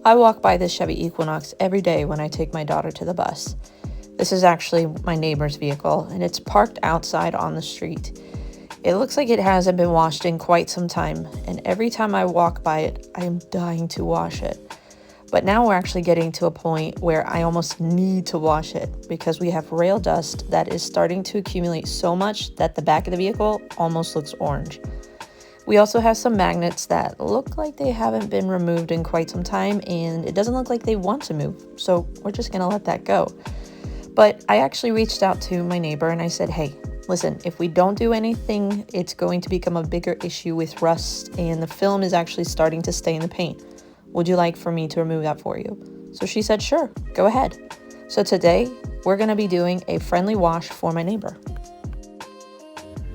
I walk by this Chevy Equinox every day when I take my daughter to the bus. This is actually my neighbor's vehicle, and it's parked outside on the street. It looks like it hasn't been washed in quite some time, and every time I walk by it, I am dying to wash it. But now we're actually getting to a point where I almost need to wash it because we have rail dust that is starting to accumulate so much that the back of the vehicle almost looks orange. We also have some magnets that look like they haven't been removed in quite some time, and it doesn't look like they want to move, so we're just gonna let that go. But I actually reached out to my neighbor and I said, hey, listen, if we don't do anything, it's going to become a bigger issue with rust, and the film is actually starting to stay in the paint. Would you like for me to remove that for you? So she said, sure, go ahead. So today, we're gonna be doing a friendly wash for my neighbor.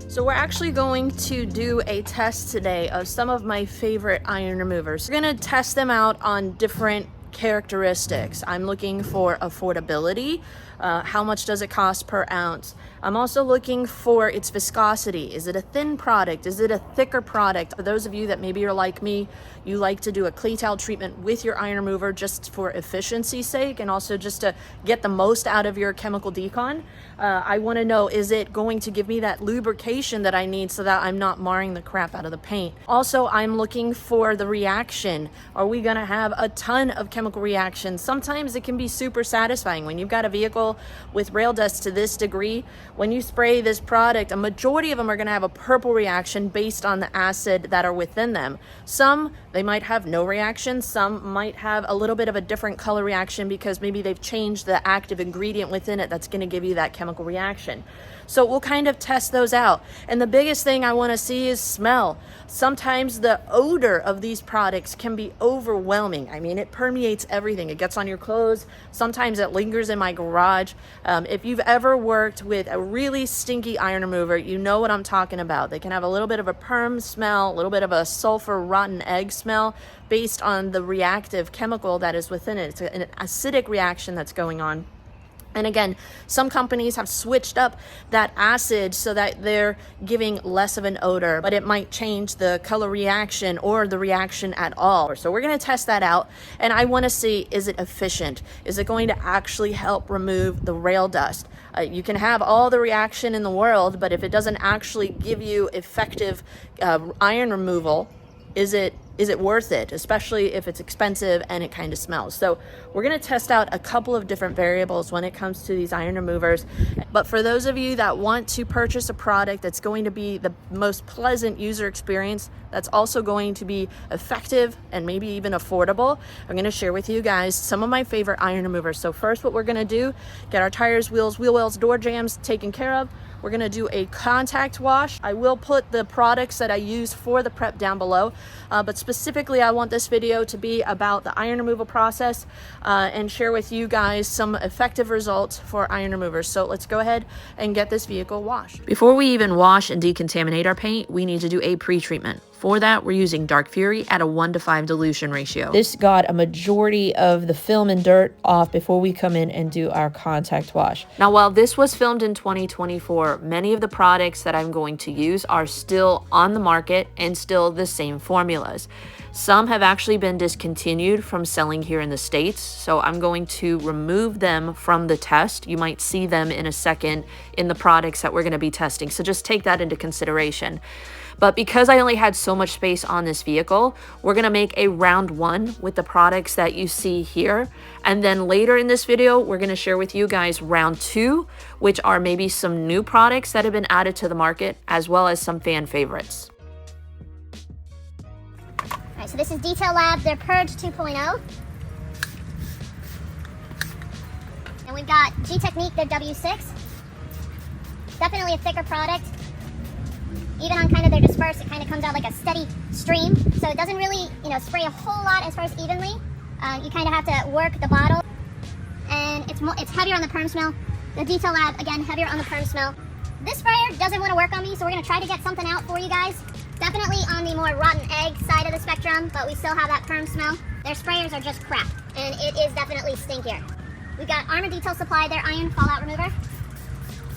So we're actually going to do a test today of some of my favorite iron removers. We're gonna test them out on different characteristics. I'm looking for affordability. How much does it cost per ounce? I'm also looking for its viscosity. Is it a thin product? Is it a thicker product? For those of you that maybe are like me, you like to do a clay towel treatment with your iron remover just for efficiency's sake and also just to get the most out of your chemical decon. I want to know, is it going to give me that lubrication that I need so that I'm not marring the crap out of the paint? Also, I'm looking for the reaction. Are we going to have a ton of chemical reactions? Sometimes it can be super satisfying when you've got a vehicle with rail dust to this degree. When you spray this product, a majority of them are going to have a purple reaction based on the acid that are within them. Some, they might have no reaction. Some might have a little bit of a different color reaction because maybe they've changed the active ingredient within it that's going to give you that chemical reaction. So we'll kind of test those out. And the biggest thing I want to see is smell. Sometimes the odor of these products can be overwhelming. I mean, it permeates everything. It gets on your clothes. Sometimes it lingers in my garage. If you've ever worked with a really stinky iron remover, you know what I'm talking about. They can have a little bit of a perm smell, a little bit of a sulfur rotten egg smell based on the reactive chemical that is within it. It's an acidic reaction that's going on. And again, some companies have switched up that acid so that they're giving less of an odor, but it might change the color reaction or the reaction at all. So we're going to test that out. And I want to see, is it efficient? Is it going to actually help remove the rail dust? You can have all the reaction in the world, but if it doesn't actually give you effective iron removal, is it worth it, especially if it's expensive and it kind of smells? So we're going to test out a couple of different variables when it comes to these iron removers. But for those of you that want to purchase a product that's going to be the most pleasant user experience, that's also going to be effective and maybe even affordable, I'm going to share with you guys some of my favorite iron removers. So first, what we're going to do, get our tires, wheels, wheel wells, door jams taken care of. We're going to do a contact wash. I will put the products that I use for the prep down below, but specifically I want this video to be about the iron removal process and share with you guys some effective results for iron removers. So let's go ahead and get this vehicle washed. Before we even wash and decontaminate our paint, we need to do a pre-treatment. For that, we're using Dark Fury at a 1:5 dilution ratio. This got a majority of the film and dirt off before we come in and do our contact wash. Now, while this was filmed in 2024, many of the products that I'm going to use are still on the market and still the same formulas. Some have actually been discontinued from selling here in the States, so I'm going to remove them from the test. You might see them in a second in the products that we're going to be testing, so just take that into consideration. But because I only had so much space on this vehicle, we're going to make a round one with the products that you see here. And then later in this video, we're going to share with you guys round two, which are maybe some new products that have been added to the market, as well as some fan favorites. All right, so this is Detail Lab, their Purge 2.0. And we've got G-Technique, their W6. Definitely a thicker product. Even on kind of their disperse, it kind of comes out like a steady stream. So it doesn't really, spray a whole lot as far as evenly. You kind of have to work the bottle. And it's heavier on the perm smell. The Detail Lab, again, heavier on the perm smell. This sprayer doesn't want to work on me, so we're going to try to get something out for you guys. Definitely on the more rotten egg side of the spectrum, but we still have that perm smell. Their sprayers are just crap, and it is definitely stinkier. We've got Armor Detail Supply, their iron fallout remover.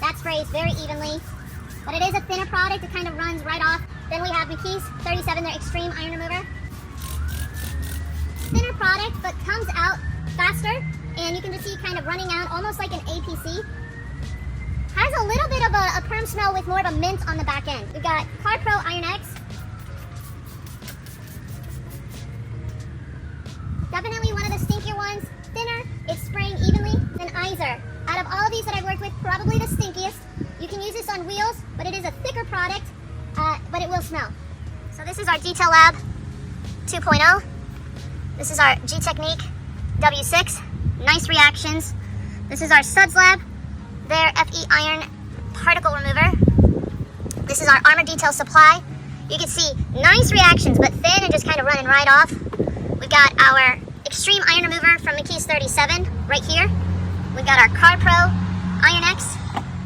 That sprays very evenly. But it is a thinner product, it kind of runs right off. Then we have McKee's 37, their Extreme Iron Remover. thinner product, but comes out faster, and you can just see kind of running out almost like an APC. Has a little bit of a perm smell with more of a mint on the back end. We've got Car Pro Iron X. Definitely one of the stinkier ones. Thinner, it's spraying evenly. Then Izer. Out of all of these that I've worked with, probably the stinkiest. You can use this on wheels, but it is a thicker product, but it will smell. So this is our Detail Lab 2.0. This is our G-Technique W6. Nice reactions. This is our Suds Lab, their FE Iron Particle Remover. This is our Armor Detail Supply. You can see nice reactions, but thin and just kind of running right off. We've got our Extreme Iron Remover from McKee's 37 right here. We've got our Car Pro Iron X.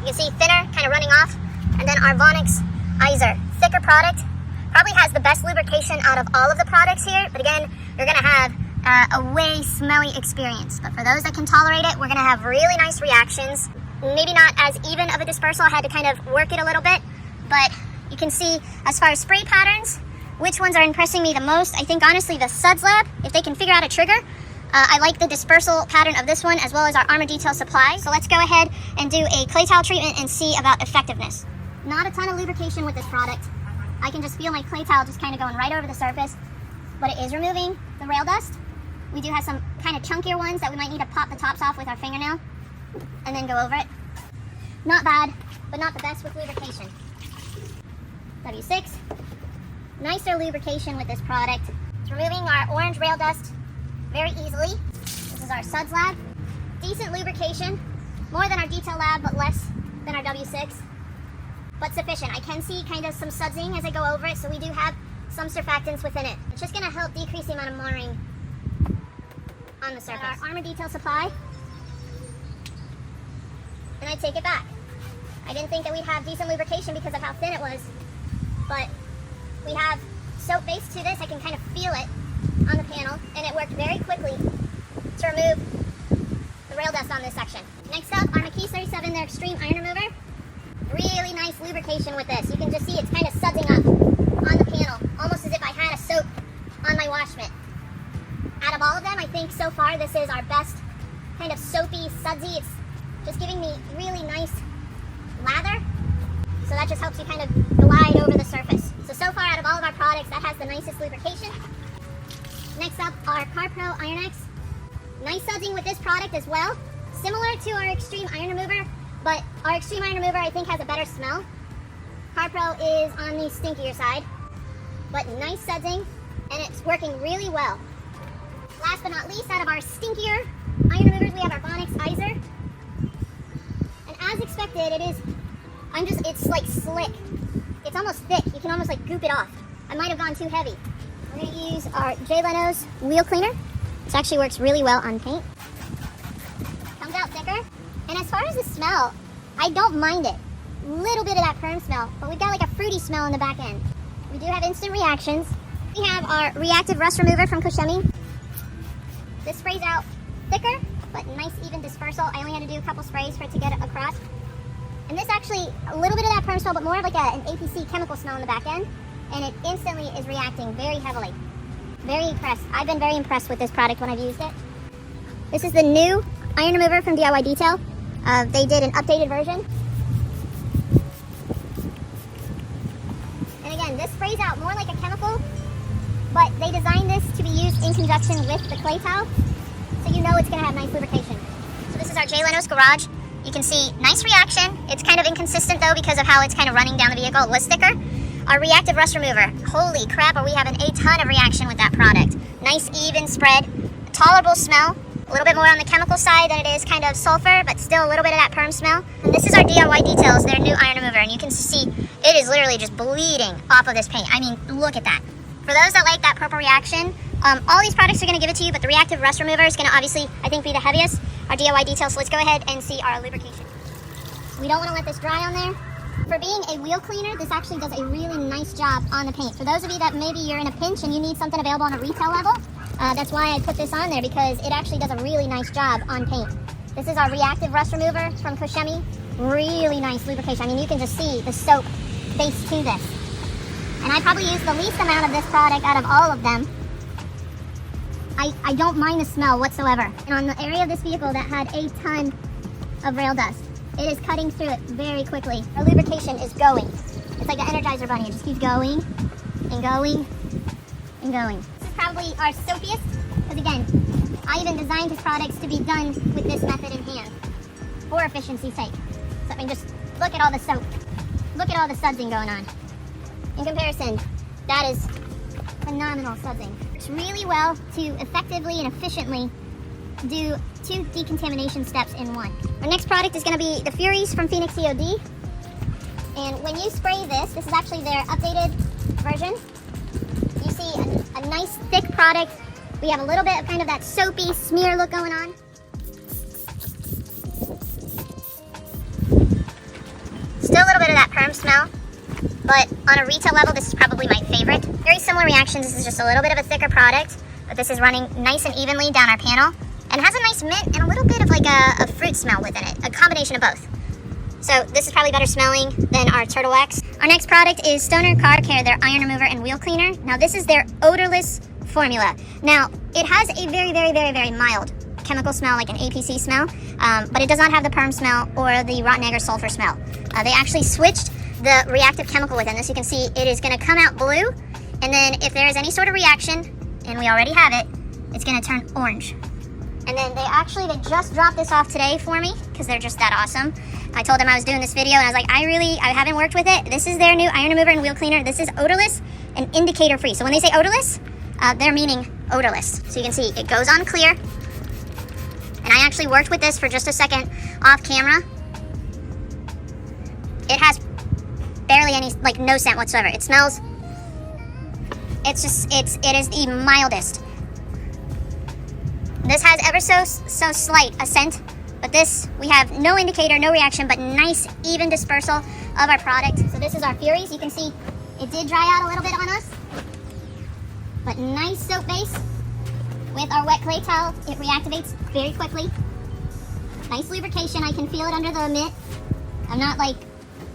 You can see thinner, kind of running off. And then our Vonix Izer, thicker product. Probably has the best lubrication out of all of the products here. But again, you're going to have a way smelly experience. But for those that can tolerate it, we're going to have really nice reactions. Maybe not as even of a dispersal. I had to kind of work it a little bit. But you can see as far as spray patterns, which ones are impressing me the most. I think honestly the Suds Lab, if they can figure out a trigger. I like the dispersal pattern of this one as well as our Armor Detail Supply. So let's go ahead and do a clay towel treatment and see about effectiveness. Not a ton of lubrication with this product. I can just feel my clay towel just kind of going right over the surface, but it is removing the rail dust. We do have some kind of chunkier ones that we might need to pop the tops off with our fingernail and then go over it. Not bad, but not the best with lubrication. W6, nicer lubrication with this product. It's removing our orange rail dust very easily. This is our Suds Lab. Decent lubrication, more than our Detail Lab, but less than our W6, but sufficient. I can see kind of some sudsing as I go over it, so we do have some surfactants within it. It's just gonna help decrease the amount of marring on the surface. Our Armor Detail Supply, and I take it back. I didn't think that we'd have decent lubrication because of how thin it was, but we have soap base to this. I can kind of feel it on the panel, and it worked very quickly to remove the rail dust on this section. Next up, our McKee's 37, their Extreme Iron Remover. Really nice lubrication with this. You can just see it's kind of sudsing up on the panel, almost as if I had a soap on my wash mitt. Out of all of them, I think so far this is our best kind of soapy, sudsy. It's just giving me really nice lather, so that just helps you kind of glide over the surface. So far out of all of our products, that has the nicest lubrication. Next up, our Car Pro Iron X. Nice sudsing with this product as well. Similar to our Extreme Iron Remover, but our Extreme Iron Remover I think has a better smell. Car Pro is on the stinkier side, but nice sudsing, and it's working really well. Last but not least, out of our stinkier iron removers, we have our Vonix Izer. And as expected, it's like slick. It's almost thick. You can almost like goop it off. I might have gone too heavy. We're going to use our J. Leno's wheel cleaner. This actually works really well on paint. Comes out thicker. And as far as the smell, I don't mind it. Little bit of that perm smell, but we've got like a fruity smell in the back end. We do have instant reactions. We have our reactive rust remover from Koshemi. This sprays out thicker, but nice even dispersal. I only had to do a couple sprays for it to get it across. And this actually, a little bit of that perm smell, but more of like an APC chemical smell in the back end. And it instantly is reacting very heavily. Very impressed. I've been very impressed with this product when I've used it. This is the new iron remover from DIY Detail. They did an updated version. And again, this sprays out more like a chemical, but they designed this to be used in conjunction with the clay towel, so you know it's going to have nice lubrication. So this is our J. Leno's Garage. You can see nice reaction. It's kind of inconsistent though because of how it's kind of running down the vehicle. It was thicker. Our reactive rust remover. Holy crap, are we having a ton of reaction with that product. Nice even spread. Tolerable smell. A little bit more on the chemical side than it is kind of sulfur, but still a little bit of that perm smell. And this is our DIY Details, their new iron remover, and you can see it is literally just bleeding off of this paint. I mean, look at that. For those that like that purple reaction, all these products are going to give it to you, but the reactive rust remover is going to obviously, I think, be the heaviest. Our DIY Details, so let's go ahead and see our lubrication. We don't want to let this dry on there. For being a wheel cleaner, this actually does a really nice job on the paint. For those of you that maybe you're in a pinch and you need something available on a retail level, that's why I put this on there, because it actually does a really nice job on paint. This is our reactive rust remover from Koshemi. Really nice lubrication. I mean, you can just see the soap base to this. And I probably use the least amount of this product out of all of them. I don't mind the smell whatsoever. And on the area of this vehicle that had a ton of rail dust, it is cutting through it very quickly. Our lubrication is going. It's like the Energizer Bunny. It just keeps going and going and going. This is probably our soapiest, because again, I even designed his products to be done with this method in hand for efficiency's sake. So I mean, just look at all the soap. Look at all the sudsing going on. In comparison, that is phenomenal sudsing. It's really well to effectively and efficiently do 2 decontamination steps in one. Our next product is going to be the Furies from Phoenix COD. And when you spray this is actually their updated version. You see a nice thick product. We have a little bit of kind of that soapy smear look going on. Still a little bit of that perm smell, but on a retail level, this is probably my favorite. Very similar reactions. This is just a little bit of a thicker product, but this is running nice and evenly down our panel, and has a nice mint and a little bit of like a fruit smell within it, a combination of both. So this is probably better smelling than our Turtle Wax. Our next product is Stoner Car Care, their iron remover and wheel cleaner. Now this is their odorless formula. Now it has a very, very, very, very mild chemical smell, like an APC smell, but it does not have the perm smell or the rotten egg or sulfur smell. They actually switched the reactive chemical within this. You can see it is going to come out blue, and then if there is any sort of reaction, and we already have it, it's going to turn orange. And then they just dropped this off today for me because they're just that awesome. I told them I was doing this video and I was like, I haven't worked with it. This is their new iron remover and wheel cleaner. This is odorless and indicator free. So when they say odorless, they're meaning odorless. So you can see it goes on clear. And I actually worked with this for just a second off camera. It has barely any, like no scent whatsoever. It smells, it is the mildest. This has ever so slight a scent, but this, we have no indicator, no reaction, but nice even dispersal of our product. So this is our Furies. You can see it did dry out a little bit on us, but nice soap base. With our wet clay towel, it reactivates very quickly. Nice lubrication, I can feel it under the mitt. I'm not like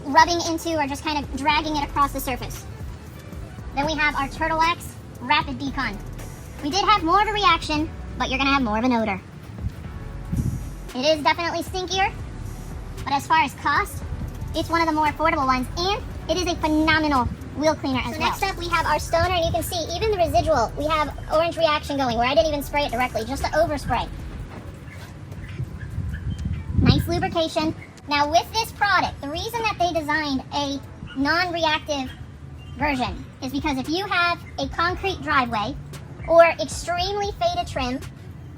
rubbing into or just kind of dragging it across the surface. Then we have our Turtle Wax Rapid Decon. We did have more of a reaction, but you're gonna have more of an odor. It is definitely stinkier, but as far as cost, it's one of the more affordable ones, and it is a phenomenal wheel cleaner as well. Next up, we have our Stoner, and you can see even the residual, we have orange reaction going, where I didn't even spray it directly, just the overspray. Nice lubrication. Now with this product, the reason that they designed a non-reactive version is because if you have a concrete driveway or extremely faded trim,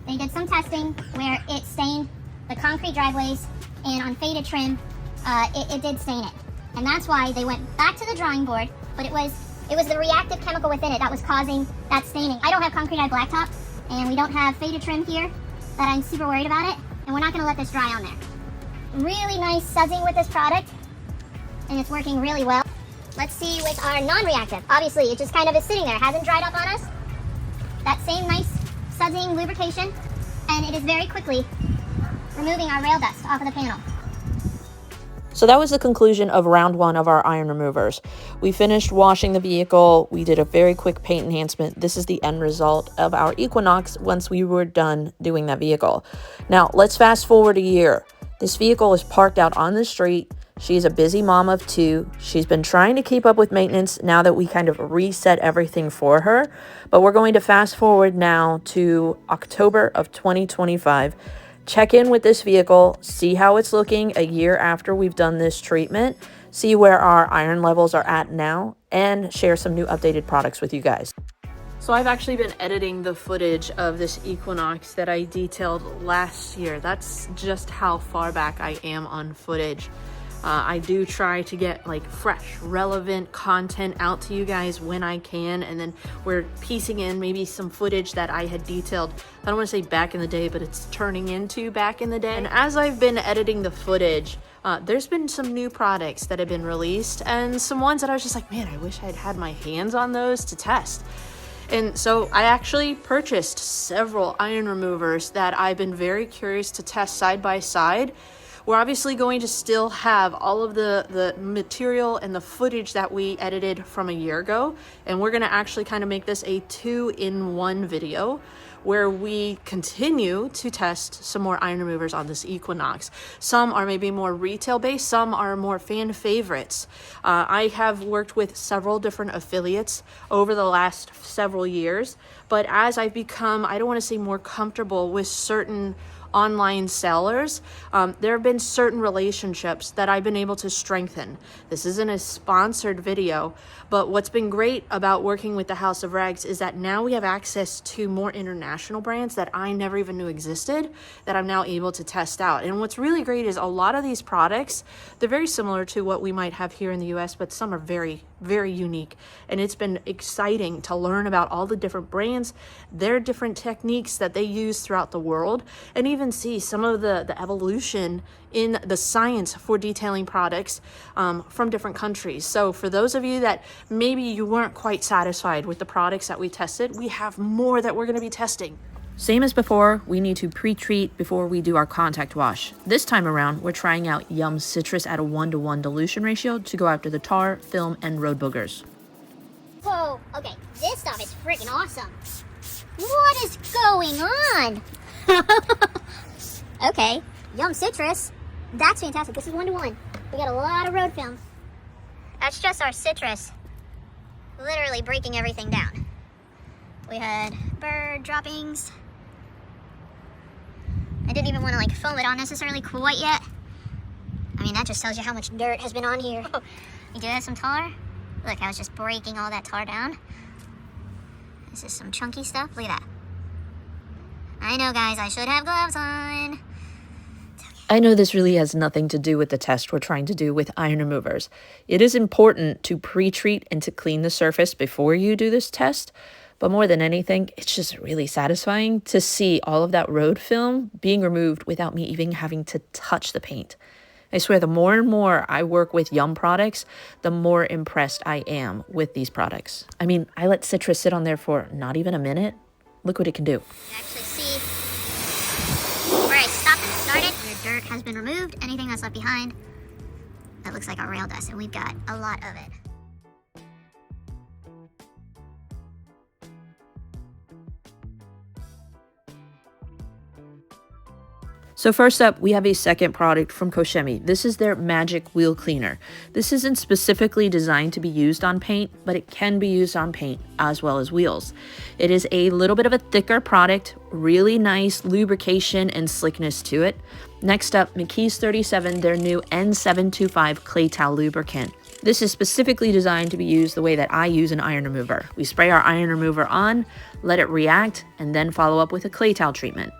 they did some testing where it stained the concrete driveways, and on faded trim, it did stain it. And that's why they went back to the drawing board, but it was the reactive chemical within it that was causing that staining. I don't have concrete blacktop, and we don't have faded trim here that I'm super worried about it, and we're not gonna let this dry on there. Really nice sudsing with this product, and it's working really well. Let's see with our non-reactive. Obviously, it just kind of is sitting there. It hasn't dried up on us. That same nice sudsing lubrication, and it is very quickly removing our rail dust off of the panel. So that was the conclusion of round 1 of our iron removers. We finished washing the vehicle. We did a very quick paint enhancement. This is the end result of our Equinox once we were done doing that vehicle. Now, let's fast forward a year. This vehicle is parked out on the street. She's a busy mom of 2. She's been trying to keep up with maintenance now that we kind of reset everything for her. But we're going to fast forward now to October of 2025. Check in with this vehicle, see how it's looking a year after we've done this treatment, see where our iron levels are at now, and share some new updated products with you guys. So I've actually been editing the footage of this Equinox that I detailed last year. That's just how far back I am on footage. I do try to get like fresh, relevant content out to you guys when I can, and then we're piecing in maybe some footage that I had detailed, I don't want to say back in the day, but it's turning into back in the day. And as I've been editing the footage, there's been some new products that have been released, and some ones that I was just like, man, I wish I'd had my hands on those to test. And so I actually purchased several iron removers that I've been very curious to test side by side. We're obviously going to still have all of the material and the footage that we edited from a year ago, and we're going to actually kind of make this a 2-in-1 video where we continue to test some more iron removers on this Equinox. Some are maybe more retail based, some are more fan favorites. I have worked with several different affiliates over the last several years, but as I've become, I don't want to say more comfortable with certain online sellers, there have been certain relationships that I've been able to strengthen. This isn't a sponsored video, but what's been great about working with the House of Rags is that now we have access to more international brands that I never even knew existed that I'm now able to test out. And what's really great is a lot of these products, they're very similar to what we might have here in the US, but some are very, very unique. And it's been exciting to learn about all the different brands, their different techniques that they use throughout the world, and even see some of the evolution in the science for detailing products from different countries. So for those of you that maybe you weren't quite satisfied with the products that we tested, we have more that we're going to be testing. Same as before, we need to pre-treat before we do our contact wash. This time around, we're trying out Yum Citrus at a 1-to-1 dilution ratio to go after the tar, film, and road boogers. Whoa, okay, this stuff is freaking awesome. What is going on? Okay, Yum Citrus. That's fantastic. This is 1-to-1. We got a lot of road film. That's just our citrus literally breaking everything down. We had bird droppings. I didn't even want to like foam it on necessarily quite yet. I mean, that just tells you how much dirt has been on here. You do have some tar. Look, I was just breaking all that tar down. This is some chunky stuff. Look at that. I know, guys, I should have gloves on. I know this really has nothing to do with the test we're trying to do with iron removers. It is important to pre-treat and to clean the surface before you do this test, but more than anything, it's just really satisfying to see all of that road film being removed without me even having to touch the paint. I swear, the more and more I work with Yum products, the more impressed I am with these products. I mean, I let citrus sit on there for not even a minute. Look what it can do. You actually see where I stopped and started. Your dirt has been removed. Anything that's left behind, that looks like our rail dust, and we've got a lot of it. So first up, we have a second product from Koshemi. This is their Magic Wheel Cleaner. This isn't specifically designed to be used on paint, but it can be used on paint as well as wheels. It is a little bit of a thicker product, really nice lubrication and slickness to it. Next up, McKee's 37, their new N725 Clay Towel Lubricant. This is specifically designed to be used the way that I use an iron remover. We spray our iron remover on, let it react, and then follow up with a clay towel treatment.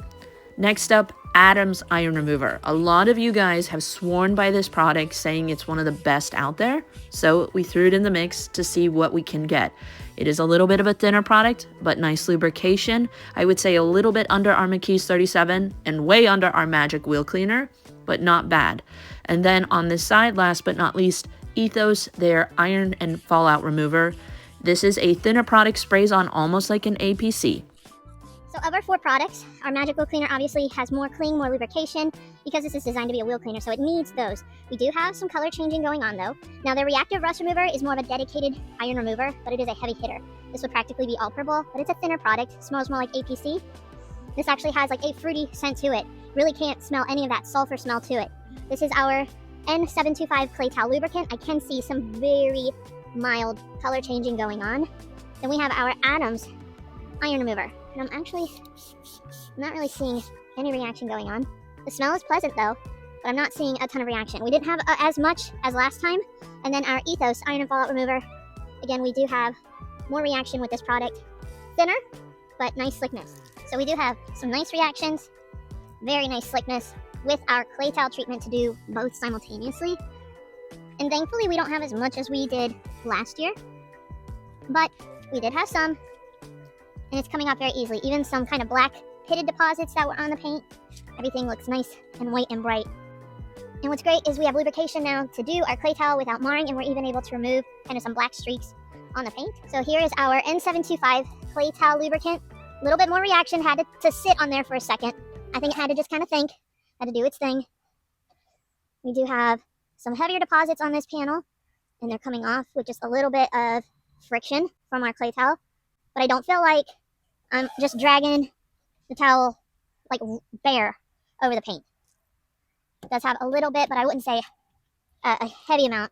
Next up, Adam's Iron Remover. A lot of you guys have sworn by this product, saying it's one of the best out there, so we threw it in the mix to see what we can get. It is a little bit of a thinner product, but nice lubrication. I would say a little bit under our McKee's 37 and way under our Magic Wheel Cleaner, but not bad. And then on this side, last but not least, Ethos, their Iron and Fallout Remover. This is a thinner product, sprays on almost like an APC. So of our 4 products, our Magic Wheel Cleaner obviously has more cling, more lubrication, because this is designed to be a wheel cleaner, so it needs those. We do have some color changing going on though. Now the Reactive Rust Remover is more of a dedicated iron remover, but it is a heavy hitter. This would practically be operable, but it's a thinner product, smells more like APC. This actually has like a fruity scent to it. Really can't smell any of that sulfur smell to it. This is our N725 Clay Towel Lubricant. I can see some very mild color changing going on. Then we have our Adams Iron Remover. And I'm not really seeing any reaction going on. The smell is pleasant though, but I'm not seeing a ton of reaction. We didn't have as much as last time. And then our Ethos Iron and Fallout Remover. Again, we do have more reaction with this product. Thinner, but nice slickness. So we do have some nice reactions, very nice slickness with our clay towel treatment to do both simultaneously. And thankfully we don't have as much as we did last year, but we did have some. And it's coming off very easily. Even some kind of black pitted deposits that were on the paint. Everything looks nice and white and bright. And what's great is we have lubrication now to do our clay towel without marring, and we're even able to remove kind of some black streaks on the paint. So here is our N725 Clay Towel Lubricant. A little bit more reaction, had to sit on there for a second. I think it had to just kind of think, had to do its thing. We do have some heavier deposits on this panel, and they're coming off with just a little bit of friction from our clay towel. But I don't feel like I'm just dragging the towel like bare over the paint. It does have a little bit, but I wouldn't say a heavy amount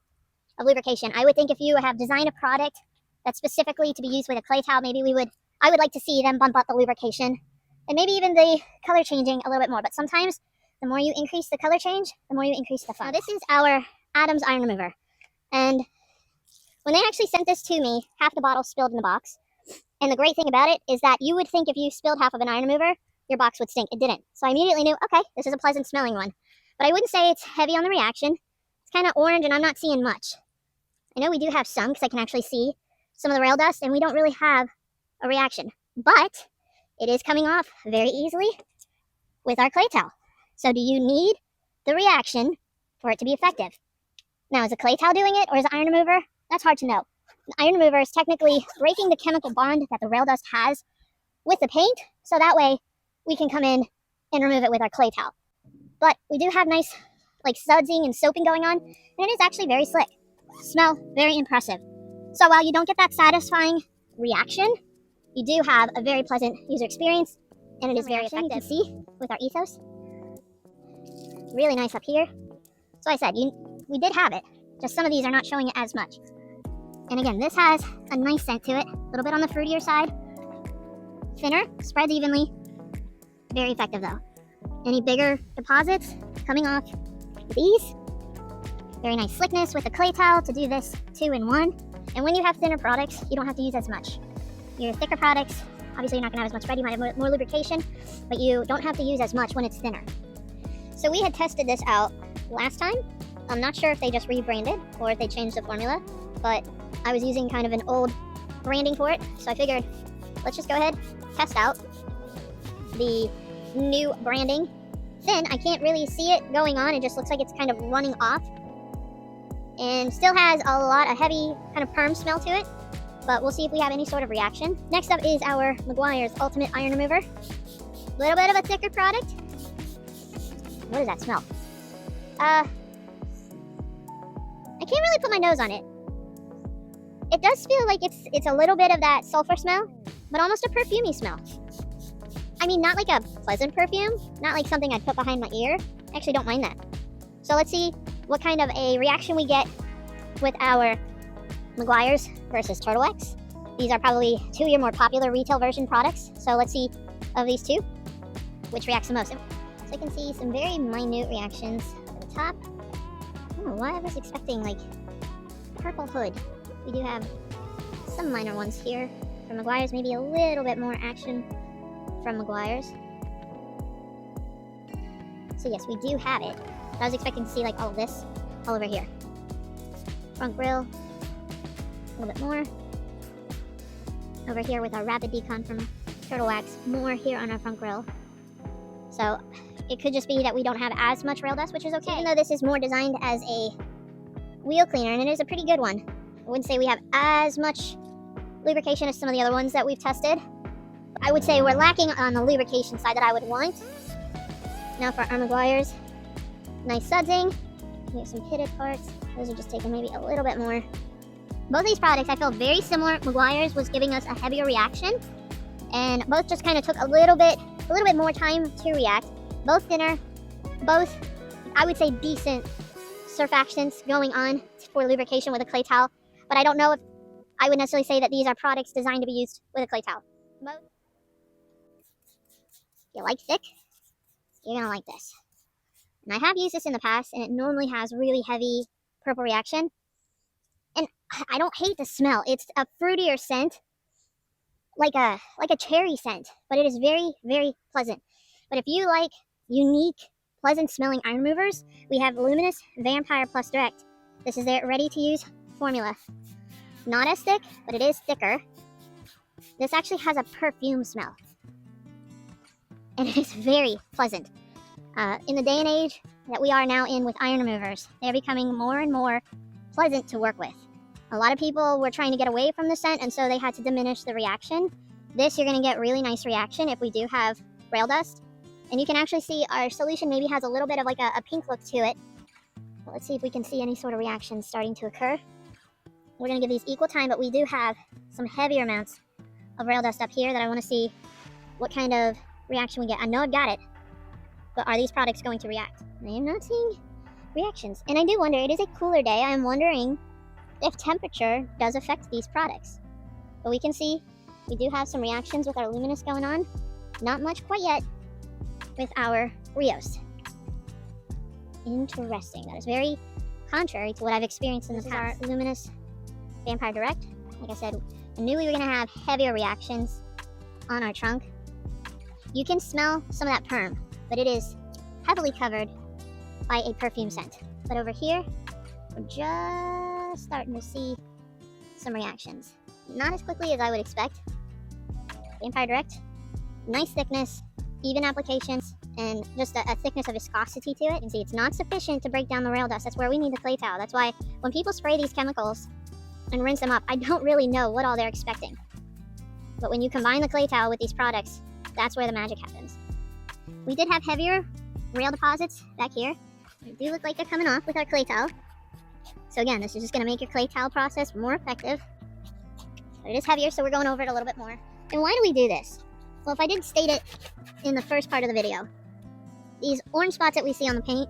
of lubrication. I would think if you have designed a product that's specifically to be used with a clay towel, maybe I would like to see them bump up the lubrication and maybe even the color changing a little bit more. But sometimes the more you increase the color change, the more you increase the fun. Now this is our Adams iron remover. And when they actually sent this to me, half the bottle spilled in the box. And the great thing about it is that you would think if you spilled half of an iron remover, your box would stink. It didn't. So I immediately knew, okay, this is a pleasant smelling one. But I wouldn't say it's heavy on the reaction. It's kind of orange and I'm not seeing much. I know we do have some because I can actually see some of the rail dust and we don't really have a reaction. But it is coming off very easily with our clay towel. So do you need the reaction for it to be effective? Now, is a clay towel doing it or is it iron remover? That's hard to know. An iron remover is technically breaking the chemical bond that the rail dust has with the paint, so that way we can come in and remove it with our clay towel. But we do have nice like sudsing and soaping going on, and it is actually very slick. Smell very impressive. So while you don't get that satisfying reaction, you do have a very pleasant user experience, and it is very effective. You can see with our ethos. Really nice up here. So I said, we did have it, just some of these are not showing it as much. And again, this has a nice scent to it, a little bit on the fruitier side. Thinner, spreads evenly. Very effective though. Any bigger deposits coming off with ease. Very nice slickness with the clay towel to do this 2-in-1. And when you have thinner products, you don't have to use as much. Your thicker products, obviously you're not gonna have as much spread, you might have more lubrication, but you don't have to use as much when it's thinner. So we had tested this out last time. I'm not sure if they just rebranded or if they changed the formula, but I was using kind of an old branding for it, so I figured let's just go ahead, test out the new branding. Thin, I can't really see it going on, it just looks like it's kind of running off. And still has a lot of heavy kind of perm smell to it, but we'll see if we have any sort of reaction. Next up is our Meguiar's Ultimate Iron Remover. Little bit of a thicker product. What does that smell? I can't really put my nose on it. It does feel like it's a little bit of that sulfur smell, but almost a perfumey smell. I mean, not like a pleasant perfume, not like something I'd put behind my ear. I actually don't mind that. So let's see what kind of a reaction we get with our Meguiar's versus Turtle X. These are probably two of your more popular retail version products. So let's see of these two, which reacts the most. So I can see some very minute reactions at the top. I don't know why I was expecting like purple hood. We do have some minor ones here from Meguiar's, maybe a little bit more action from Meguiar's. So yes, we do have it. I was expecting to see like all of this all over here. Front grille, a little bit more. Over here with our rapid decon from Turtle Wax, more here on our front grille. So it could just be that we don't have as much rail dust, which is okay. Even though this is more designed as a wheel cleaner, and it is a pretty good one, I wouldn't say we have as much lubrication as some of the other ones that we've tested. I would say we're lacking on the lubrication side that I would want. Now for our Meguiar's, nice sudsing. We have some pitted parts. Those are just taking maybe a little bit more. Both these products I feel very similar. Meguiar's was giving us a heavier reaction, and both just kind of took a little bit more time to react. Both thinner, both I would say decent surfactants going on for lubrication with a clay towel, but I don't know if I would necessarily say that these are products designed to be used with a clay towel. If you like thick, you're gonna like this. And I have used this in the past, and it normally has really heavy purple reaction. And I don't hate the smell. It's a fruitier scent, like a cherry scent, but it is very, very pleasant. But if you like unique, pleasant smelling iron removers, we have Luminous Vampire Plus Direct. This is their ready-to-use formula. Not as thick, but it is thicker. This actually has a perfume smell, and it is very pleasant. In the day and age that we are now in with iron removers, they're becoming more and more pleasant to work with. A lot of people were trying to get away from the scent, and so they had to diminish the reaction. This, you're going to get really nice reaction if we do have rail dust. And you can actually see our solution maybe has a little bit of like a pink look to it. But let's see if we can see any sort of reaction starting to occur. We're going to give these equal time, but we do have some heavier amounts of rail dust up here that I want to see what kind of reaction we get. I know I've got it, but are these products going to react? I am not seeing reactions. And I do wonder, it is a cooler day. I am wondering if temperature does affect these products. But we can see we do have some reactions with our Luminous going on. Not much quite yet with our Rios. Interesting. That is very contrary to what I've experienced in the past. Our Luminous Vampire Direct. Like I said, I knew we were going to have heavier reactions on our trunk. You can smell some of that perm, but it is heavily covered by a perfume scent. But over here, we're just starting to see some reactions. Not as quickly as I would expect. Vampire Direct, nice thickness, even applications, and just a thickness of viscosity to it. And see, it's not sufficient to break down the rail dust. That's where we need the clay towel. That's why when people spray these chemicals and rinse them up, I don't really know what all they're expecting. But when you combine the clay towel with these products, that's where the magic happens. We did have heavier rail deposits back here. They do look like they're coming off with our clay towel. So again, this is just going to make your clay towel process more effective. But it is heavier, so we're going over it a little bit more. And why do we do this? Well, if I did state it in the first part of the video, these orange spots that we see on the paint,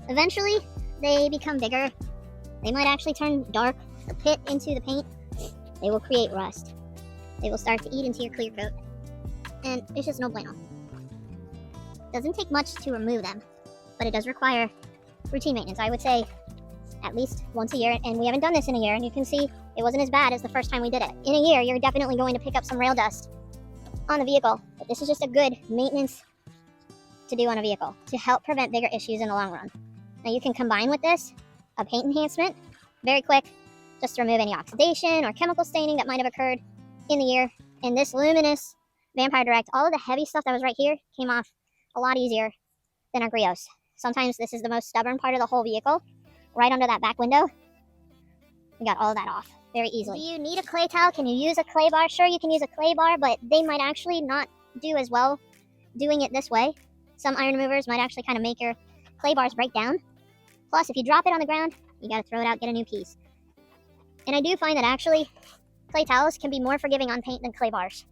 eventually they become bigger. They might actually turn dark or pit into the paint. They will create rust. They will start to eat into your clear coat. And it's just no bueno. Doesn't take much to remove them, but it does require routine maintenance. I would say at least once a year, and we haven't done this in a year, and you can see it wasn't as bad as the first time we did it. In a year, you're definitely going to pick up some rail dust on the vehicle, but this is just a good maintenance to do on a vehicle to help prevent bigger issues in the long run. Now you can combine with this a paint enhancement, very quick, just to remove any oxidation or chemical staining that might have occurred in the year. And this Luminous Vampire Direct, all of the heavy stuff that was right here came off a lot easier than our Grios. Sometimes this is the most stubborn part of the whole vehicle, right under that back window. We got all of that off very easily. Do you need a clay towel? Can you use a clay bar? Sure, you can use a clay bar, but they might actually not do as well doing it this way. Some iron removers might actually kind of make your clay bars break down. Plus, if you drop it on the ground, you got to throw it out, get a new piece. And I do find that actually clay towels can be more forgiving on paint than clay bars.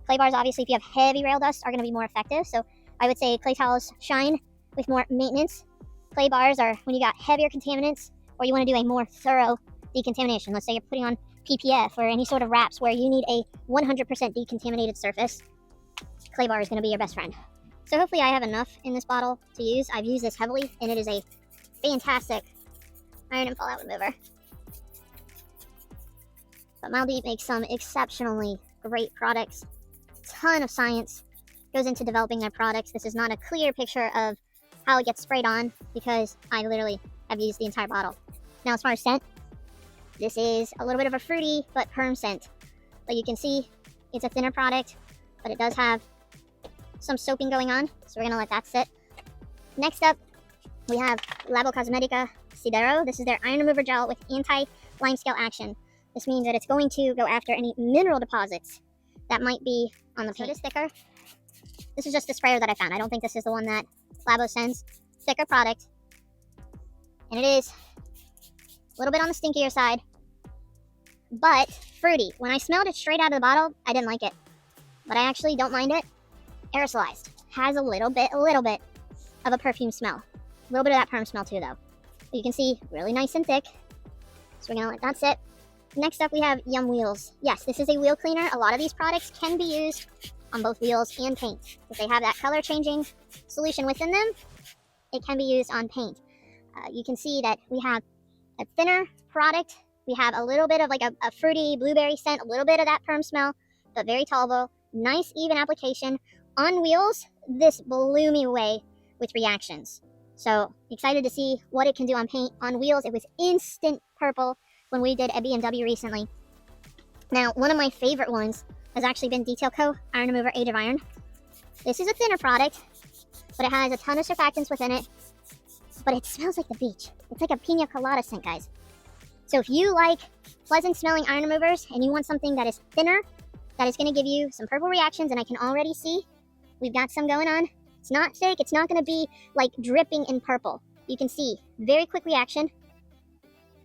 Clay bars, obviously, if you have heavy rail dust, are going to be more effective. So I would say clay towels shine with more maintenance. Clay bars are when you got heavier contaminants or you want to do a more thorough decontamination. Let's say you're putting on PPF or any sort of wraps where you need a 100% decontaminated surface. Clay bar is going to be your best friend. So hopefully I have enough in this bottle to use. I've used this heavily, and it is a fantastic iron and fallout remover. But Mildeep makes some exceptionally great products. A ton of science goes into developing their products. This is not a clear picture of how it gets sprayed on because I literally have used the entire bottle. Now as far as scent, this is a little bit of a fruity but perm scent. But you can see it's a thinner product, but it does have some soaping going on, so we're going to let that sit. Next up, we have Labo Cosmetica Sidero. This is their iron remover gel with anti-limescale action. This means that it's going to go after any mineral deposits that might be on the paint. So it is thicker. This is just the sprayer that I found. I don't think this is the one that Labo sends. Thicker product. And it is a little bit on the stinkier side, but fruity. When I smelled it straight out of the bottle, I didn't like it. But I actually don't mind it. Aerosolized. Has a little bit of a perfume smell. A little bit of that perm smell too, though. But you can see, really nice and thick. So we're going to let that sit. Next up, we have Yum Wheels. Yes, this is a wheel cleaner. A lot of these products can be used on both wheels and paint. If they have that color changing solution within them, it can be used on paint. You can see that we have a thinner product. We have a little bit of like a fruity blueberry scent, a little bit of that perm smell, but very tolerable. Nice, even application. On wheels, this blew me away with reactions. So excited to see what it can do on paint. On wheels, it was instant purple when we did a BMW recently. Now, one of my favorite ones has actually been Detail Co. Iron Remover Age of Iron. This is a thinner product, but it has a ton of surfactants within it. But it smells like the beach. It's like a pina colada scent, guys. So if you like pleasant smelling iron removers and you want something that is thinner, that is going to give you some purple reactions, and I can already see we've got some going on. It's not thick. It's not going to be like dripping in purple. You can see very quick reaction.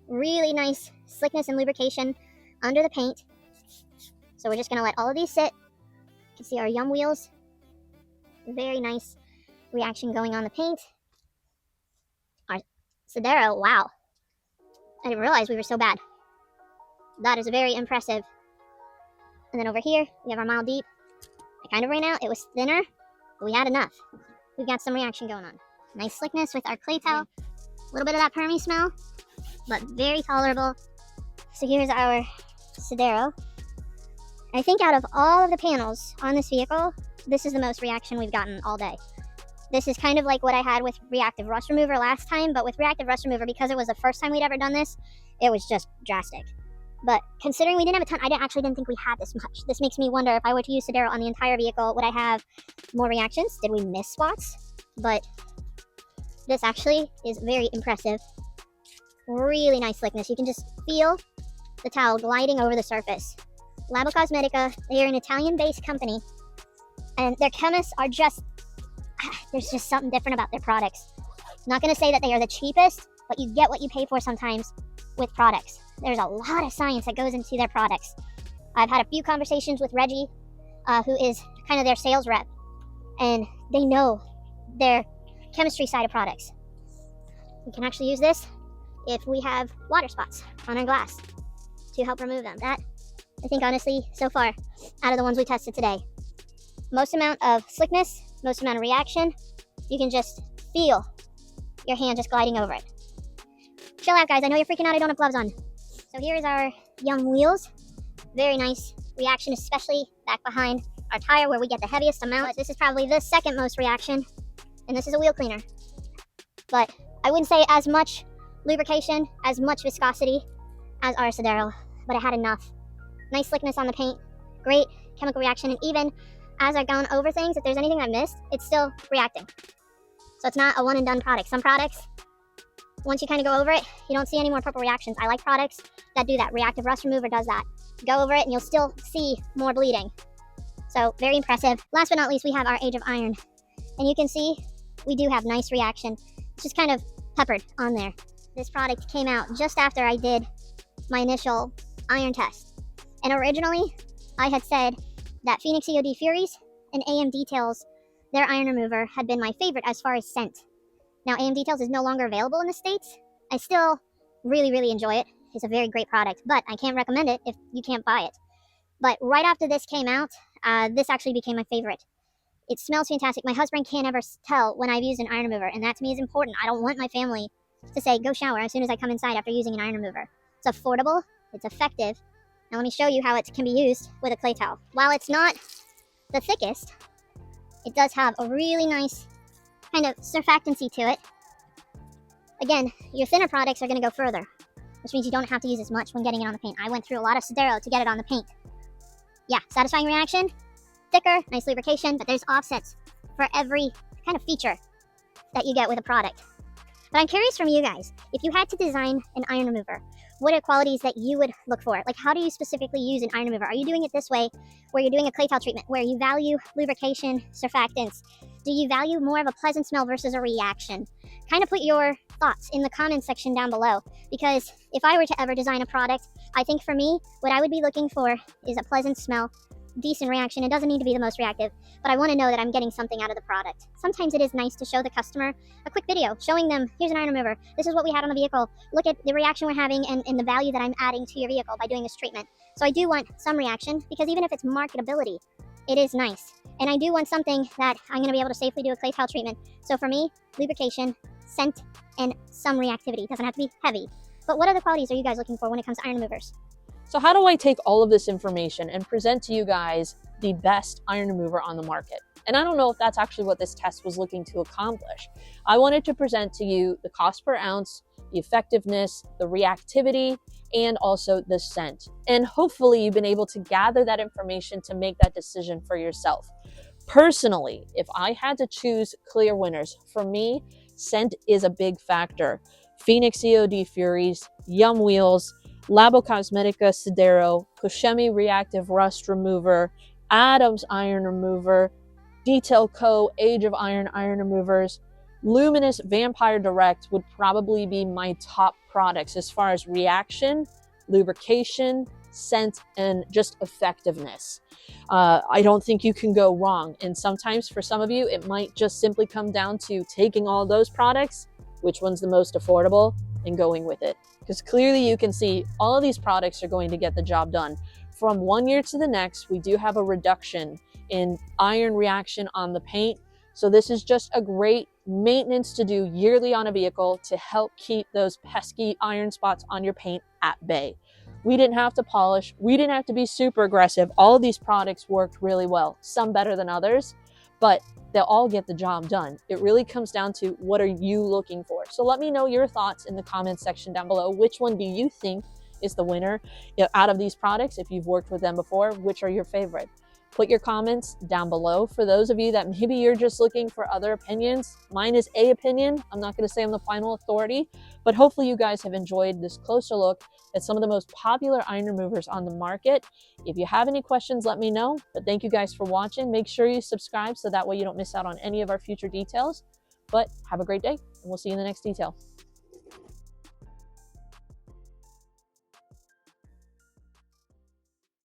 Really nice slickness and lubrication under the paint. So we're just going to let all of these sit. You can see our Yum Wheels Very nice reaction going on the paint. Our Sodero, wow. I didn't realize we were so bad. That is very impressive. And then over here, we have our Mild Deep. It kind of ran out. It was thinner, but we had enough. We've got some reaction going on. Nice slickness with our clay towel. A little bit of that permy smell, but very tolerable. So here's our Sodero. I think out of all of the panels on this vehicle, this is the most reaction we've gotten all day. This is kind of like what I had with Reactive Rust Remover last time, but with Reactive Rust Remover, because it was the first time we'd ever done this, it was just drastic. But considering we didn't have a ton, I actually didn't think we had this much. This makes me wonder if I were to use Sodero on the entire vehicle, would I have more reactions? Did we miss spots? But this actually is very impressive. Really nice slickness. You can just feel the towel gliding over the surface. Labo Cosmetica, they are an Italian-based company, and their chemists are just, there's just something different about their products. Not going to say that they are the cheapest, but you get what you pay for sometimes with products. There's a lot of science that goes into their products. I've had a few conversations with Reggie, who is kind of their sales rep, and they know their chemistry side of products. We can actually use this if we have water spots on our glass to help remove them. That, I think honestly, so far, out of the ones we tested today, most amount of slickness, most amount of reaction, you can just feel your hand just gliding over it. Chill out, guys. I know you're freaking out. I don't have gloves on. So here is our Yum wheels. Very nice reaction, especially back behind our tire where we get the heaviest amount. This is probably the second most reaction, and this is a wheel cleaner. But I wouldn't say as much lubrication, as much viscosity as our Sodero, but it had enough. Nice slickness on the paint, great chemical reaction, and even as I've gone over things, if there's anything I missed, it's still reacting. So it's not a one and done product. Some products, once you kind of go over it, you don't see any more purple reactions. I like products that do that. Reactive Rust Remover does that. Go over it and you'll still see more bleeding. So very impressive. Last but not least, we have our Age of Iron. And you can see we do have nice reaction. It's just kind of peppered on there. This product came out just after I did my initial iron test. And originally, I had said that Phoenix EOD Furies and AM Details, their iron remover, had been my favorite as far as scent. Now, AM Details is no longer available in the States. I still really, really enjoy it. It's a very great product, but I can't recommend it if you can't buy it. But right after this came out, this actually became my favorite. It smells fantastic. My husband can't ever tell when I've used an iron remover, and that to me is important. I don't want my family to say, go shower as soon as I come inside after using an iron remover. It's affordable, it's effective. Now let me show you how it can be used with a clay towel. While it's not the thickest, it does have a really nice kind of surfactancy to it. Again, your thinner products are going to go further, which means you don't have to use as much when getting it on the paint. I went through a lot of Sodero to get it on the paint. Yeah, satisfying reaction, thicker, nice lubrication, but there's offsets for every kind of feature that you get with a product. But I'm curious from you guys, if you had to design an iron remover, what are qualities that you would look for? Like, how do you specifically use an iron remover? Are you doing it this way, where you're doing a clay towel treatment, where you value lubrication, surfactants? Do you value more of a pleasant smell versus a reaction? Kind of put your thoughts in the comments section down below, because if I were to ever design a product, I think for me, what I would be looking for is a pleasant smell, decent reaction. It doesn't need to be the most reactive, but I want to know that I'm getting something out of the product. Sometimes it is nice to show the customer a quick video showing them, here's an iron remover, this is what we had on the vehicle, look at the reaction we're having and the value that I'm adding to your vehicle by doing this treatment. So I do want some reaction, because even if it's marketability, it is nice. And I do want something that I'm going to be able to safely do a clay towel treatment. So for me, lubrication, scent, and some reactivity. It doesn't have to be heavy. But what other qualities are you guys looking for when it comes to iron removers? So how do I take all of this information and present to you guys the best iron remover on the market? And I don't know if that's actually what this test was looking to accomplish. I wanted to present to you the cost per ounce, the effectiveness, the reactivity, and also the scent. And hopefully you've been able to gather that information to make that decision for yourself. Personally, if I had to choose clear winners, for me, scent is a big factor. Phoenix EOD Furies, Yum Wheels, Labo Cosmetica Sodero, Koshemi Reactive Rust Remover, Adams Iron Remover, Detail Co. Age of Iron Iron Removers, Luminous Vampire Direct would probably be my top products as far as reaction, lubrication, scent and just effectiveness. I don't think you can go wrong. And sometimes for some of you, it might just simply come down to taking all those products, which one's the most affordable, and going with it. Because clearly you can see all of these products are going to get the job done. From one year to the next, we do have a reduction in iron reaction on the paint. So this is just a great maintenance to do yearly on a vehicle to help keep those pesky iron spots on your paint at bay. We didn't have to polish. We didn't have to be super aggressive. All of these products worked really well, some better than others, but they'll all get the job done. It really comes down to what are you looking for? So let me know your thoughts in the comments section down below. Which one do you think is the winner out of these products? If you've worked with them before, which are your favorite? Put your comments down below. For those of you that maybe you're just looking for other opinions, mine is a opinion. I'm not going to say I'm the final authority, but hopefully you guys have enjoyed this closer look at some of the most popular iron removers on the market. If you have any questions, let me know. But thank you guys for watching. Make sure you subscribe so that way you don't miss out on any of our future details. But have a great day, and we'll see you in the next detail.